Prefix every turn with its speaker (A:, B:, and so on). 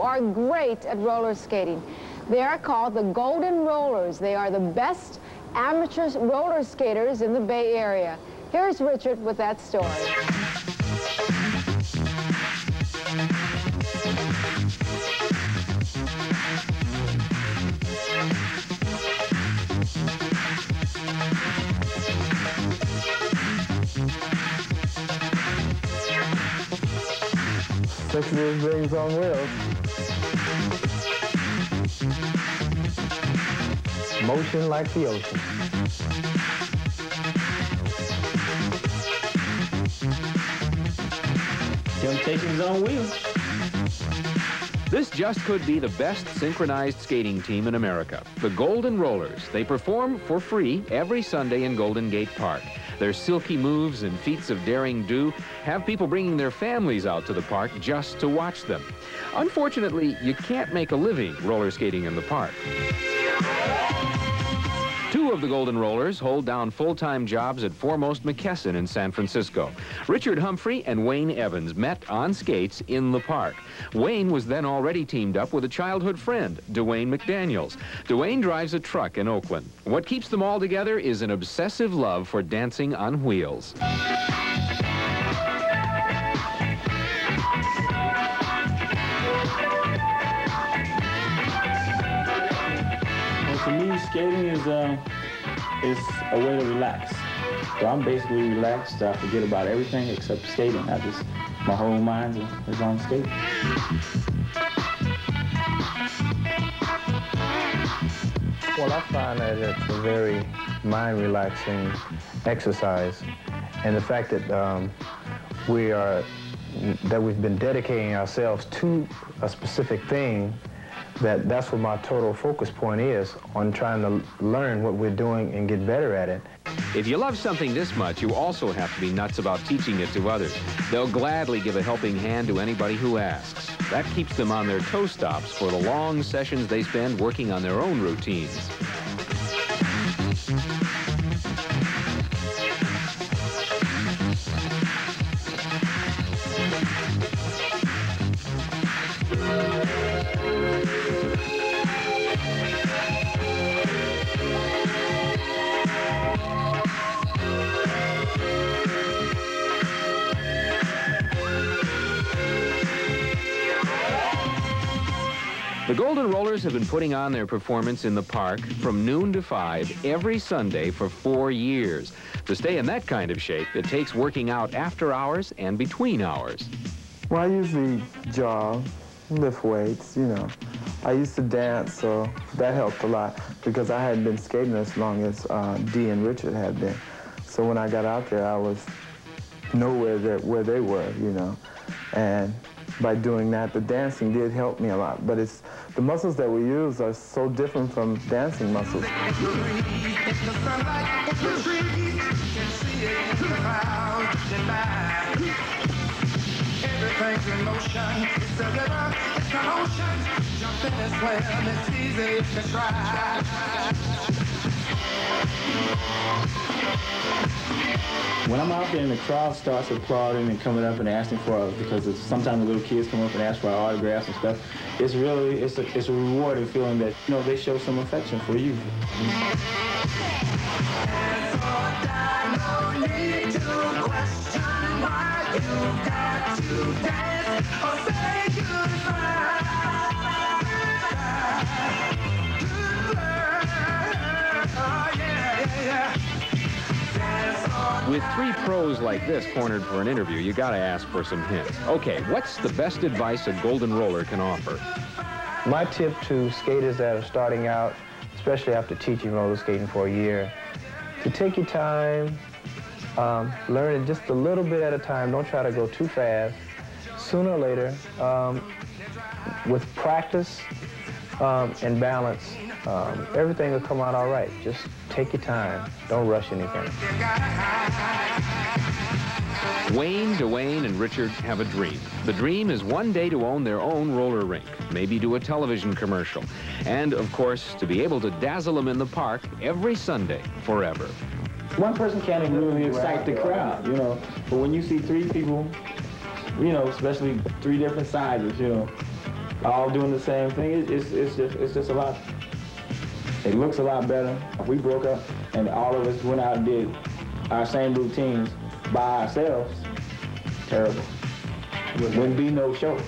A: are great at roller skating. They are called the Golden Rollers. They are the best amateur roller skaters in the Bay Area. Here's Richard with that story.
B: Sexy things on wheels. Motion like the ocean.
C: Temptations on wheels.
D: This just could be the best synchronized skating team in America, the Golden Rollers. They perform for free every Sunday in Golden Gate Park. Their silky moves and feats of daring do have people bringing their families out to the park just to watch them. Unfortunately, you can't make a living roller skating in the park. Two of the Golden Rollers hold down full-time jobs at Foremost McKesson in San Francisco. Richard Humphrey and Wayne Evans met on skates in the park. Wayne was then already teamed up with a childhood friend, Dewayne McDaniels. Dewayne drives a truck in Oakland. What keeps them all together is an obsessive love for dancing on wheels.
C: For me, skating is a way to relax. So I'm basically relaxed. I forget about everything except skating. My whole mind is on skating.
B: Well, I find that it's a very mind-relaxing exercise, and the fact that we've been dedicating ourselves to a specific thing, that's what my total focus point is, on trying to learn what we're doing and get better at it.
D: If you love something this much, you also have to be nuts about teaching it to others. They'll gladly give a helping hand to anybody who asks. That keeps them on their toe stops for the long sessions they spend working on their own routines. The Golden Rollers have been putting on their performance in the park from noon to 5 every Sunday for 4 years. To stay in that kind of shape, it takes working out after hours and between hours.
B: Well, I usually jog, lift weights, you know. I used to dance, so that helped a lot because I hadn't been skating as long as Dee and Richard had been. So when I got out there, I was nowhere where they were, you know. And by doing that, the dancing did help me a lot. But the muscles that we use are so different from dancing muscles.
E: Everything's in motion. It's a river, it's an ocean. Jump in and swim, it's easy to try.
C: When I'm out there and the crowd starts applauding and coming up and asking for, because sometimes the little kids come up and ask for autographs and stuff, it's a rewarding feeling that, you know, they show some affection for you.
D: With 3 pros like this cornered for an interview, you gotta ask for some hints. Okay, what's the best advice a Golden Roller can offer?
B: My tip to skaters that are starting out, especially after teaching roller skating for a year, to take your time, learn it just a little bit at a time. Don't try to go too fast. Sooner or later, with practice and balance, everything will come out all right. Just take your time. Don't rush anything.
D: Wayne, Dewayne, and Richard have a dream. The dream is one day to own their own roller rink, maybe do a television commercial, and, of course, to be able to dazzle them in the park every Sunday forever.
C: One person can't really excite the crowd, you know, but when you see 3 people, you know, especially 3 different sizes, you know, all doing the same thing, it's just a lot. It looks a lot better. If we broke up and all of us went out and did our same routines by ourselves, terrible. Wouldn't be no show.